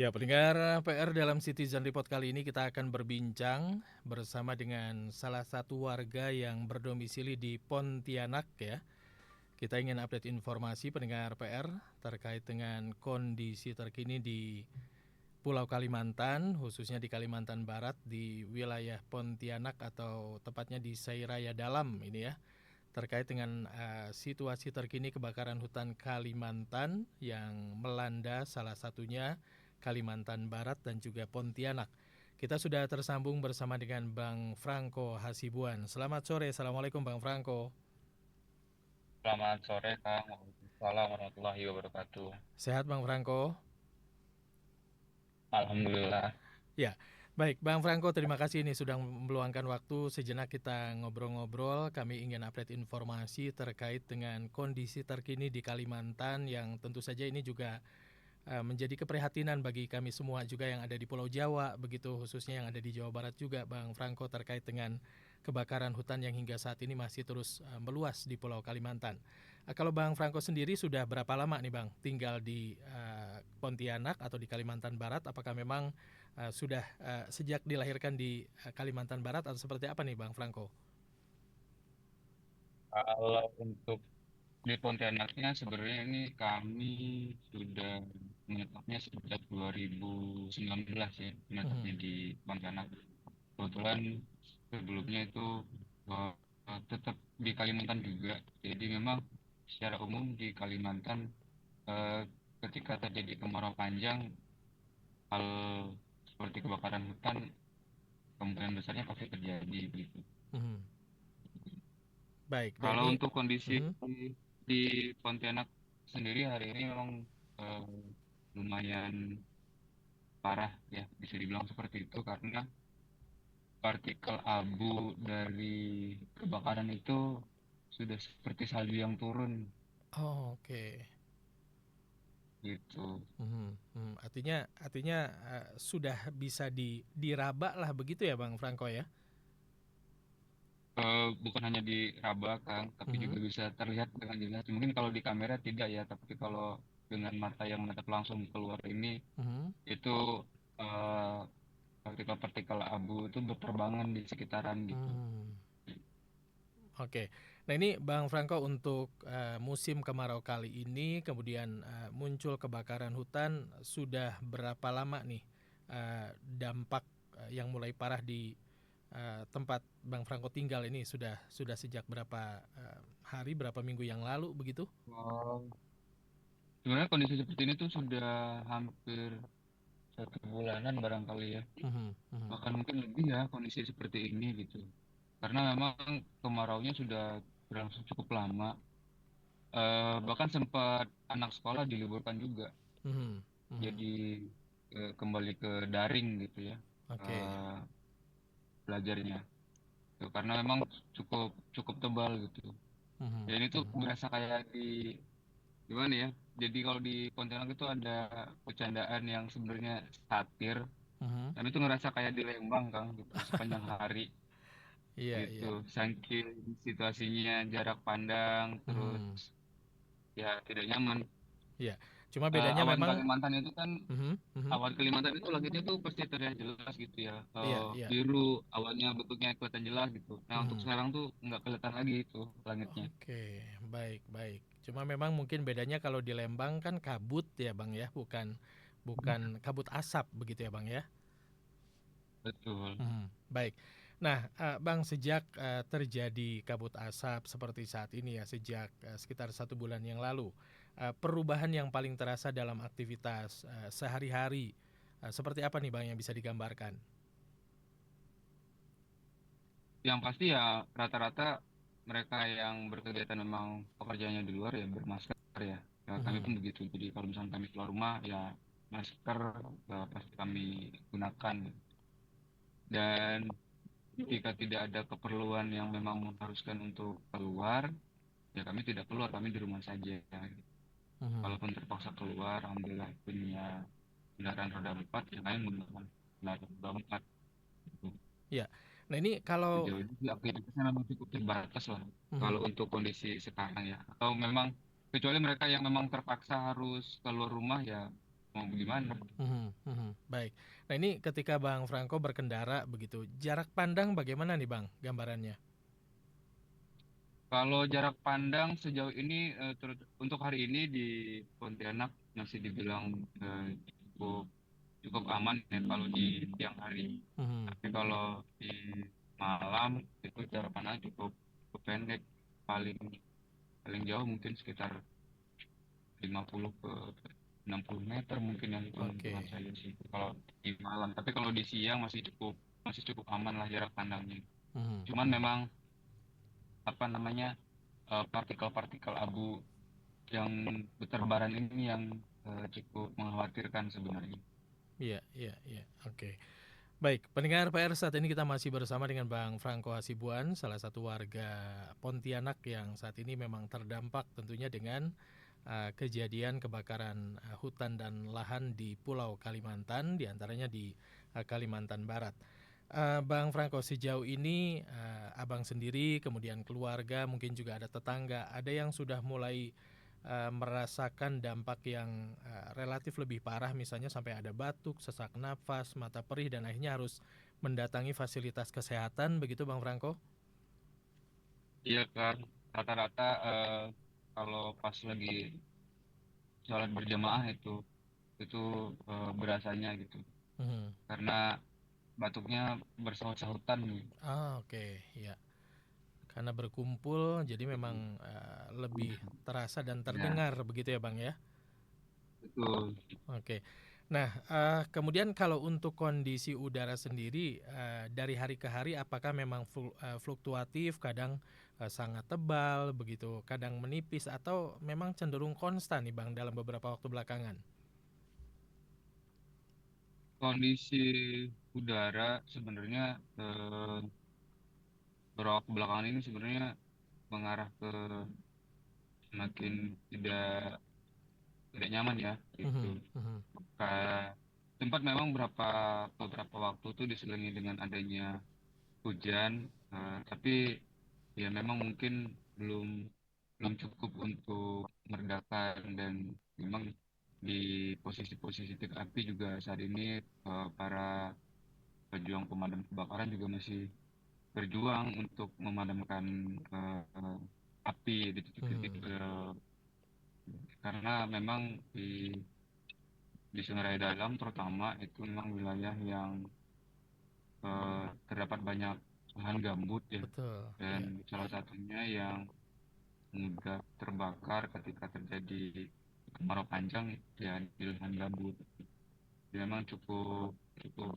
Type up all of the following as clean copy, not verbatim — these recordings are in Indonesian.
Ya, pendengar PR dalam Citizen Report kali ini kita akan berbincang bersama dengan salah satu warga yang berdomisili di Pontianak ya. Kita ingin update informasi pendengar PR terkait dengan kondisi terkini di Pulau Kalimantan, khususnya di Kalimantan Barat di wilayah Pontianak atau tepatnya di Sairaya Dalam ini ya. Terkait dengan situasi terkini kebakaran hutan Kalimantan yang melanda salah satunya Kalimantan Barat dan juga Pontianak. Kita sudah tersambung bersama dengan Bang Franco Hasibuan. Selamat sore, Assalamualaikum Bang Franco. Selamat sore, Kang. Waalaikumsalam warahmatullahi wabarakatuh. Sehat Bang Franco? Alhamdulillah. Ya, baik Bang Franco, terima kasih ini sudah meluangkan waktu sejenak kita ngobrol-ngobrol. Kami ingin update informasi terkait dengan kondisi terkini di Kalimantan yang tentu saja ini juga menjadi keprihatinan bagi kami semua juga yang ada di Pulau Jawa, begitu khususnya yang ada di Jawa Barat juga Bang Franco terkait dengan kebakaran hutan yang hingga saat ini masih terus meluas di Pulau Kalimantan. Kalau Bang Franco sendiri sudah berapa lama nih Bang tinggal di Pontianak atau di Kalimantan Barat? Apakah memang sudah sejak dilahirkan di Kalimantan Barat atau seperti apa nih Bang Franco? Kalau untuk di Pontianaknya sebenarnya ini kami sudah menetapnya sejak 2019 ya, menetapnya Mhm. di Pontianak. Kebetulan sebelumnya itu eh, tetap di Kalimantan juga. Jadi memang secara umum di Kalimantan eh, ketika terjadi kemarau panjang, hal seperti kebakaran hutan kemungkinan besarnya pasti terjadi gitu. Mhm. Baik, dan Kalau ini untuk kondisi mhm. di Pontianak sendiri hari ini memang eh, lumayan parah ya, bisa dibilang seperti itu karena partikel abu dari kebakaran itu sudah seperti salju yang turun Oh, oke. gitu. Artinya sudah bisa diraba lah begitu ya Bang Franco ya? Bukan hanya di Raba Kang, tapi juga Mhm. bisa terlihat dengan jelas. Mungkin kalau di kamera tidak ya, tapi kalau dengan mata yang menatap langsung keluar ini Mhm. itu eh, partikel-partikel abu itu berterbangan di sekitaran gitu. Hmm. Oke. Nah ini Bang Franco untuk musim kemarau kali ini kemudian muncul kebakaran hutan sudah berapa lama nih dampak yang mulai parah di tempat Bang Franco tinggal ini sudah sejak berapa hari berapa minggu yang lalu begitu? Oh, sebenarnya kondisi seperti ini tuh sudah hampir 1 bulanan barangkali ya. Mhm. Mhm. Bahkan mungkin lebih ya kondisi seperti ini gitu. Karena memang kemaraunya sudah berlangsung cukup lama. Bahkan sempat anak sekolah diliburkan juga. Mhm. Mhm. Jadi kembali ke daring gitu ya. Oke. eh, Belajarnya. Tuh, karena memang cukup cukup tebal gitu. Mhm. Dan itu Mhm. berasa kayak di gimana ya? Jadi kalau di Pontianak itu ada bercandaan yang sebenarnya satir, Mhm. dan itu ngerasa kayak di Lembang kan gitu sepanjang hari Iya, gitu. iya. Saking situasinya jarak pandang, terus Mhm. ya tidak nyaman. Iya. Cuma bedanya Awan memang Kalimantan itu kan mhm. Mhm. awan Kalimantan itu langitnya tuh pasti terlihat jelas gitu ya. Iya, iya. Biru, awannya bentuknya kelihatan jelas gitu. Nah untuk Mhm. sekarang tuh nggak kelihatan lagi itu langitnya. Oke, baik, baik. Cuma memang mungkin bedanya kalau di Lembang kan kabut ya, Bang ya, bukan bukan kabut asap begitu ya, Bang ya. Betul. Baik. Nah, Bang, sejak terjadi kabut asap seperti saat ini ya, sejak sekitar 1 bulan yang lalu, perubahan yang paling terasa dalam aktivitas sehari-hari seperti apa nih, Bang, yang bisa digambarkan? Yang pasti ya rata-rata mereka yang berkegiatan memang pekerjaannya di luar ya bermasker ya. Ya, kami Mhm. pun begitu. Jadi kalau misalnya kami keluar rumah ya masker pasti kami gunakan. Dan jika tidak ada keperluan yang memang mengharuskan untuk keluar, ya kami tidak keluar, kami di rumah saja. Mhm. Kalaupun terpaksa keluar, alhamdulillah punya kendaraan roda empat, ya kami menggunakan kendaraan roda empat. Gitu. Ya. Nah, ini kalau Sejauh ini sih aktivitasnya memang cukup terbatas lah kalau mhm. untuk kondisi sekarang ya. Atau memang kecuali mereka yang memang terpaksa harus keluar rumah ya mau gimana. Baik. Nah ini ketika Bang Franco berkendara begitu, jarak pandang bagaimana nih Bang gambarannya? Kalau jarak pandang sejauh ini untuk hari ini di Pontianak masih dibilang cukup cukup aman ya kalau di siang hari. Mhm. Tapi kalau di malam itu jarak pandang cukup, cukup pendek. Paling paling jauh mungkin sekitar 50 ke 60 meter mungkin yang hitung-hitungan Oke. saya sih kalau di malam. Tapi kalau di siang masih cukup aman lah jarak pandangnya. Mhm, Cuman mhm. memang apa namanya partikel-partikel abu yang berterbaran ini yang cukup mengkhawatirkan sebenarnya. Iya, iya, iya. Oke. Baik, pendengar PR saat ini kita masih bersama dengan Bang Franco Hasibuan, salah satu warga Pontianak yang saat ini memang terdampak tentunya dengan kejadian kebakaran hutan dan lahan di Pulau Kalimantan, diantaranya di Kalimantan Barat. Bang Franco, sejauh ini Abang sendiri, kemudian keluarga, mungkin juga ada tetangga, ada yang sudah mulai merasakan dampak yang relatif lebih parah, misalnya sampai ada batuk, sesak nafas, mata perih, dan akhirnya harus mendatangi fasilitas kesehatan, begitu Bang Franco? Iya kan, rata-rata kalau pas lagi sholat berjamaah itu berasanya gitu. Mhm. Karena batuknya bersaut-sautan nih. Oke, ya. Karena berkumpul, jadi memang lebih terasa dan Ya, terdengar, begitu ya Bang ya? betul. Oke. Nah, kemudian kalau untuk kondisi udara sendiri, dari hari ke hari apakah memang fluktuatif, kadang sangat tebal begitu, kadang menipis, atau memang cenderung konstan nih Bang dalam beberapa waktu belakangan? Kondisi udara sebenarnya eh, beberapa belakangan ini sebenarnya mengarah ke semakin tidak tidak nyaman ya gitu. Mhm, mhm, Tempat memang beberapa waktu tuh diselingi dengan adanya hujan, tapi ya memang mungkin belum belum cukup untuk meredakan dan memang di posisi-posisi titik api juga saat ini para pejuang pemadam kebakaran juga masih berjuang untuk memadamkan api di titik-titik mhm, karena memang di Sungai Raya Dalam terutama itu memang wilayah yang terdapat banyak lahan gambut ya, betul, dan ya. salah satunya yang mudah terbakar ketika terjadi kemarau panjang ya di lahan gambut. Jadi memang cukup cukup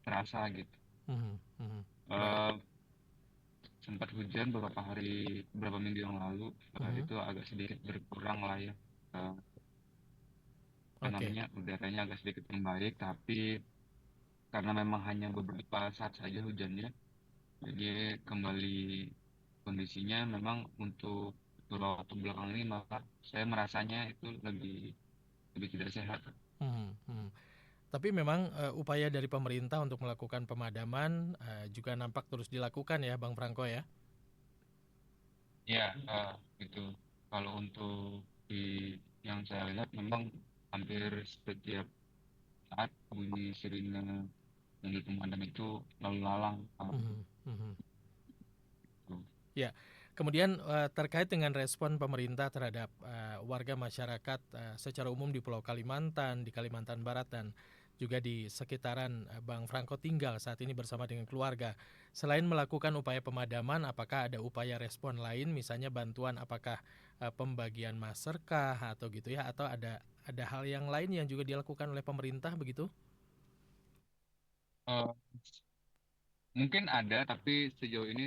terasa gitu. Mhm, mhm. Baik. Eh, Sempat hujan beberapa minggu yang lalu, Mhm. itu agak sedikit berkurang lah ya. Apa Oke. namanya udaranya agak sedikit membaik, tapi karena memang hanya beberapa saat saja hujannya, jadi kembali kondisinya memang untuk beberapa waktu belakang ini malah saya merasanya itu lebih lebih tidak sehat. Mhm, mhm. Tapi memang upaya dari pemerintah untuk melakukan pemadaman juga nampak terus dilakukan ya Bang Franco ya? Ya, gitu. Kalau untuk di yang saya lihat memang hampir setiap saat bunyi sirine mobil pemadam itu lalu lalang. Mhm, mhm. Gitu. Ya, kemudian terkait dengan respon pemerintah terhadap warga masyarakat secara umum di Pulau Kalimantan, di Kalimantan Barat, dan juga di sekitaran Bang Franco tinggal saat ini bersama dengan keluarga. Selain melakukan upaya pemadaman, apakah ada upaya respon lain, misalnya bantuan, apakah pembagian masker kah atau gitu ya, atau ada hal yang lain yang juga dilakukan oleh pemerintah begitu? Eh, Mungkin ada, tapi sejauh ini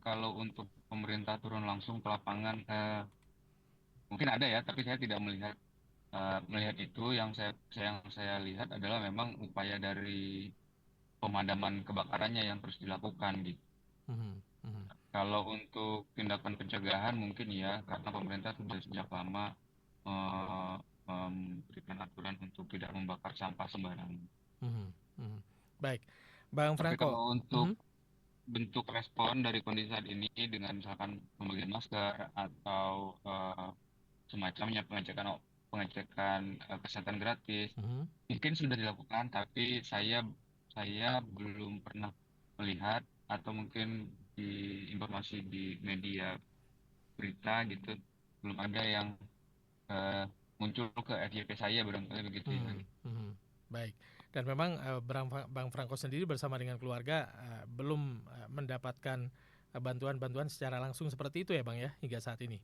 kalau untuk pemerintah turun langsung ke lapangan, mungkin ada ya, tapi saya tidak melihat itu. Yang saya lihat adalah memang upaya dari pemadaman kebakarannya yang terus dilakukan gitu. Mhm, mhm, Kalau untuk tindakan pencegahan mungkin ya, karena pemerintah sudah sejak lama eh, memberikan aturan untuk tidak membakar sampah sembarangan. mhm, mhm. Baik, Bang Tapi Franco. kalau untuk Mhm, bentuk respon dari kondisi saat ini dengan misalkan pembagian masker atau semacamnya pengecekan pengecekan kesehatan gratis. Mhm. Mungkin sudah dilakukan, tapi saya belum pernah melihat atau mungkin di informasi di media berita gitu belum ada yang eh, muncul ke FYP saya barangkali begitu ya. Mhm, mhm. Baik. Dan memang Bang Franco sendiri bersama dengan keluarga belum mendapatkan bantuan-bantuan secara langsung seperti itu ya Bang ya hingga saat ini.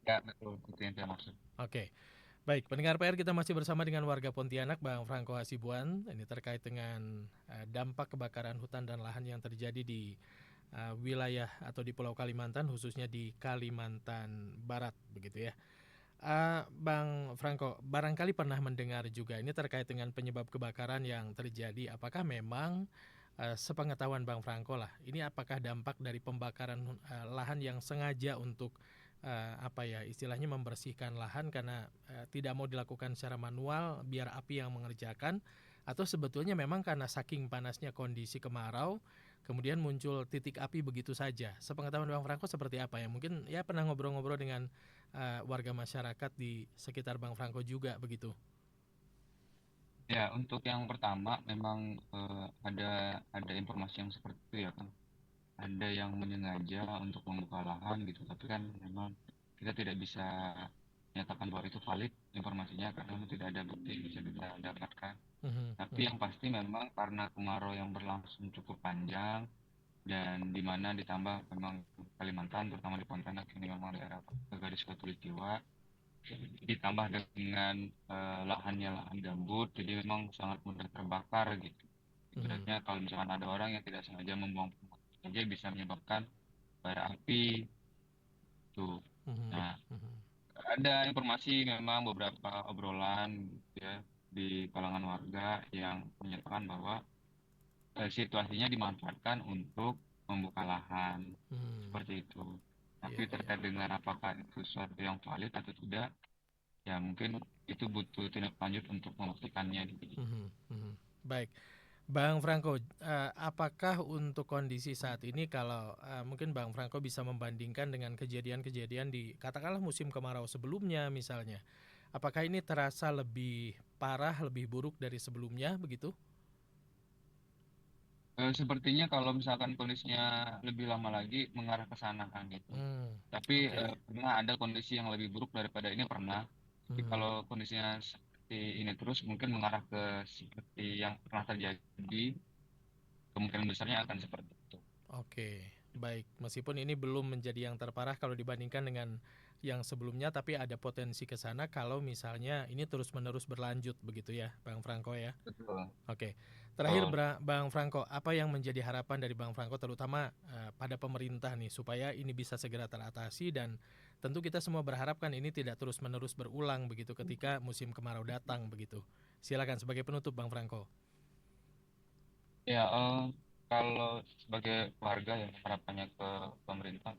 Ya betul itu yang saya maksud. Oke. Baik, pendengar PR kita masih bersama dengan warga Pontianak Bang Franco Hasibuan. Ini terkait dengan dampak kebakaran hutan dan lahan yang terjadi di wilayah atau di Pulau Kalimantan khususnya di Kalimantan Barat begitu ya. Bang Franco, barangkali pernah mendengar juga ini terkait dengan penyebab kebakaran yang terjadi. Apakah memang sepengetahuan Bang Franco lah, ini apakah dampak dari pembakaran lahan yang sengaja untuk apa ya istilahnya membersihkan lahan karena tidak mau dilakukan secara manual biar api yang mengerjakan, atau sebetulnya memang karena saking panasnya kondisi kemarau kemudian muncul titik api begitu saja. Sepengetahuan Bang Franco seperti apa ya? Mungkin ya pernah ngobrol-ngobrol dengan warga masyarakat di sekitar Bang Franco juga begitu. Ya untuk yang pertama memang ada informasi yang seperti itu ya kan. Ada yang menyengaja untuk membuka lahan gitu, tapi kan memang kita tidak bisa menyatakan bahwa itu valid informasinya karena memang tidak ada bukti yang bisa kita dapatkan. Mhm, Tapi mhm, yang pasti memang karena kemarau yang berlangsung cukup panjang dan di mana ditambah memang Kalimantan terutama di Pontianak ini memang daerah garis khatulistiwa ditambah dengan lahannya lahan gambut jadi memang sangat mudah terbakar gitu. mhm, Ibaratnya kalau misalkan ada orang yang tidak sengaja membuang pungut saja bisa menyebabkan bara api tuh. mhm, Nah, mhm, ada informasi memang beberapa obrolan gitu ya di kalangan warga yang menyatakan bahwa situasinya dimanfaatkan untuk membuka lahan mhm. seperti itu. Tapi Iya, iya. terkait dengan apakah itu sesuatu yang valid atau tidak, ya mungkin itu butuh tindak lanjut untuk memastikannya. Mhm, mhm. Baik, Bang Franco, apakah untuk kondisi saat ini kalau mungkin Bang Franco bisa membandingkan dengan kejadian-kejadian di katakanlah musim kemarau sebelumnya misalnya, apakah ini terasa lebih parah, lebih buruk dari sebelumnya begitu? Sepertinya kalau misalkan kondisinya lebih lama lagi mengarah ke sana kan gitu. Hmm, Tapi oke. pernah ada kondisi yang lebih buruk daripada ini pernah. Tapi Mhm. kalau kondisinya seperti ini terus mungkin mengarah ke seperti yang pernah terjadi, kemungkinan besarnya akan seperti itu. Oke, baik. Meskipun ini belum menjadi yang terparah kalau dibandingkan dengan yang sebelumnya, tapi ada potensi ke sana kalau misalnya ini terus-menerus berlanjut begitu ya, Bang Franco ya. Betul. Oke. Terakhir Betul. Bang Franco, apa yang menjadi harapan dari Bang Franco terutama pada pemerintah nih supaya ini bisa segera teratasi dan tentu kita semua berharap kan ini tidak terus-menerus berulang begitu ketika musim kemarau datang begitu. Silakan sebagai penutup Bang Franco. Ya, kalau sebagai warga yang harapannya ke pemerintah,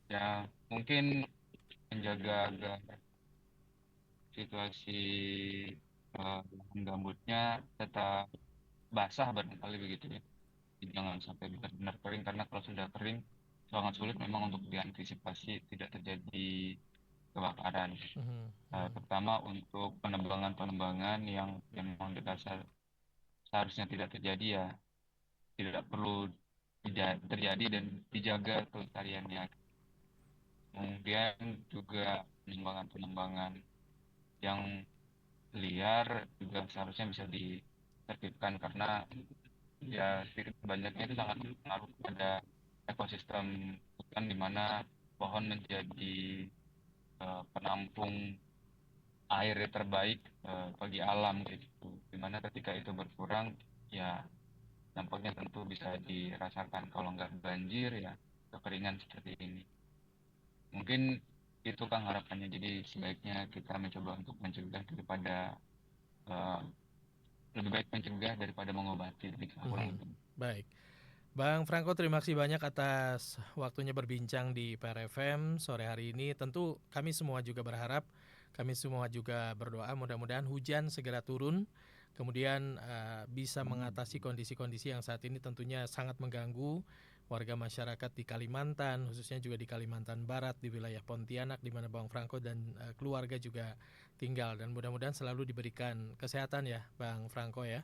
ya mungkin menjaga agar situasi lahan gambutnya tetap basah barangkali begitu ya. Jangan sampai benar-benar kering karena kalau sudah kering sangat sulit memang untuk diantisipasi tidak terjadi kebakaran. Mhm, mhm, Terutama untuk penebangan-penebangan yang memang seharusnya tidak terjadi ya tidak perlu tidak terjadi dan dijaga kelestariannya. Kemudian juga pengembangan-pengembangan yang liar juga seharusnya bisa ditertibkan karena ya sedikit banyaknya itu sangat berpengaruh pada ekosistem hutan di mana pohon menjadi penampung air terbaik bagi alam gitu. Di mana ketika itu berkurang ya dampaknya tentu bisa dirasakan kalau nggak banjir ya kekeringan seperti ini. Mungkin itu kan harapannya. Jadi sebaiknya kita mencoba untuk mencegah daripada eh, lebih baik mencegah daripada mengobati lebih kurang mhm. lebih. Baik. Bang Franco, terima kasih banyak atas waktunya berbincang di PRFM sore hari ini. Tentu kami semua juga berharap, kami semua juga berdoa mudah-mudahan hujan segera turun, kemudian bisa mengatasi kondisi-kondisi yang saat ini tentunya sangat mengganggu, warga masyarakat di Kalimantan, khususnya juga di Kalimantan Barat, di wilayah Pontianak, di mana Bang Franco dan keluarga juga tinggal. Dan mudah-mudahan selalu diberikan kesehatan ya, Bang Franco ya.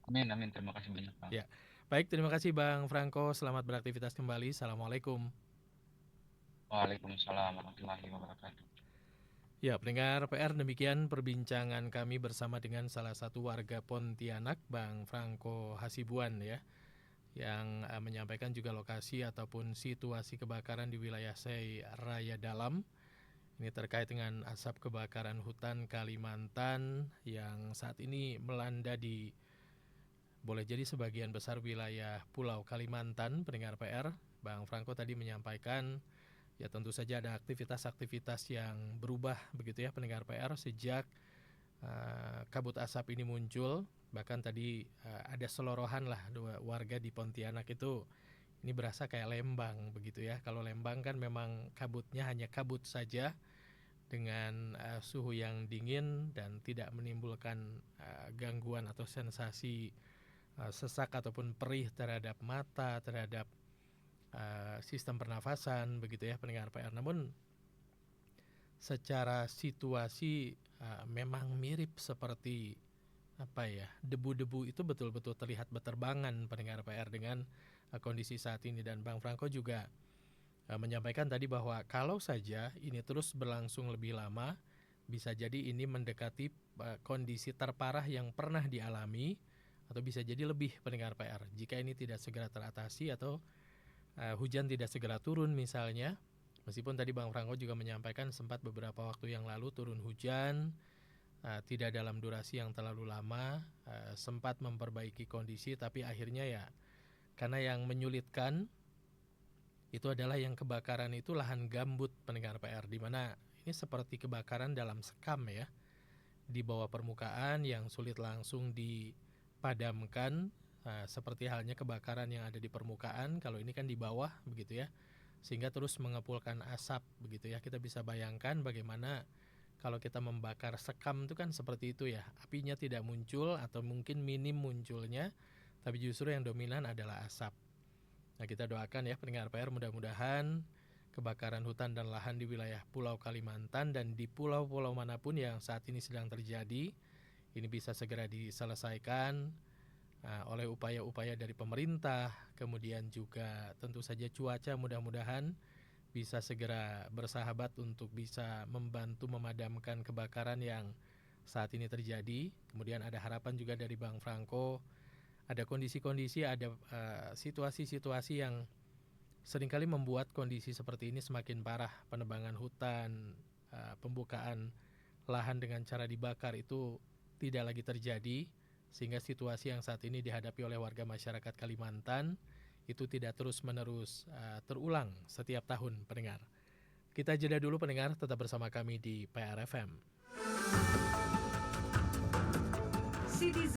Amin, amin. Terima kasih banyak, Bang. Ya, baik, terima kasih Bang Franco. Selamat beraktivitas kembali. Assalamualaikum. Waalaikumsalam warahmatullahi wabarakatuh. Ya, pendengar PR, demikian perbincangan kami bersama dengan salah satu warga Pontianak, Bang Franco Hasibuan ya, yang menyampaikan juga lokasi ataupun situasi kebakaran di wilayah Sei Raya Dalam. Ini terkait dengan asap kebakaran hutan Kalimantan yang saat ini melanda di boleh jadi sebagian besar wilayah Pulau Kalimantan, pendengar PR. Bang Franco tadi menyampaikan ya tentu saja ada aktivitas-aktivitas yang berubah begitu ya pendengar PR sejak kabut asap ini muncul. Bahkan tadi ada selorohan lah warga di Pontianak itu ini berasa kayak Lembang begitu ya. Kalau Lembang kan memang kabutnya hanya kabut saja dengan suhu yang dingin dan tidak menimbulkan gangguan atau sensasi sesak ataupun perih terhadap mata, terhadap sistem pernafasan begitu ya pendengar PR. Namun secara situasi memang mirip seperti apa ya, debu-debu itu betul-betul terlihat berterbangan pendengar PR dengan kondisi saat ini. Dan Bang Franco juga menyampaikan tadi bahwa kalau saja ini terus berlangsung lebih lama, bisa jadi ini mendekati kondisi terparah yang pernah dialami, atau bisa jadi lebih pendengar PR jika ini tidak segera teratasi atau hujan tidak segera turun misalnya. Meskipun tadi Bang Franco juga menyampaikan sempat beberapa waktu yang lalu turun hujan, tidak dalam durasi yang terlalu lama, sempat memperbaiki kondisi, tapi akhirnya ya karena yang menyulitkan itu adalah yang kebakaran itu lahan gambut pendengar PR, di mana ini seperti kebakaran dalam sekam ya, di bawah permukaan yang sulit langsung dipadamkan, seperti halnya kebakaran yang ada di permukaan. Kalau ini kan di bawah begitu ya, sehingga terus mengepulkan asap begitu ya. Kita bisa bayangkan bagaimana kalau kita membakar sekam itu kan seperti itu ya, apinya tidak muncul atau mungkin minim munculnya, tapi justru yang dominan adalah asap. Nah, kita doakan ya pendengar PR, mudah-mudahan kebakaran hutan dan lahan di wilayah Pulau Kalimantan dan di pulau-pulau manapun yang saat ini sedang terjadi ini bisa segera diselesaikan oleh upaya-upaya dari pemerintah. Kemudian juga tentu saja cuaca mudah-mudahan bisa segera bersahabat untuk bisa membantu memadamkan kebakaran yang saat ini terjadi. Kemudian ada harapan juga dari Bang Franco, ada kondisi-kondisi, ada situasi-situasi yang seringkali membuat kondisi seperti ini semakin parah. Penebangan hutan, pembukaan lahan dengan cara dibakar itu tidak lagi terjadi, sehingga situasi yang saat ini dihadapi oleh warga masyarakat Kalimantan itu tidak terus-menerus terulang setiap tahun pendengar. Kita jeda dulu pendengar, tetap bersama kami di PRFM.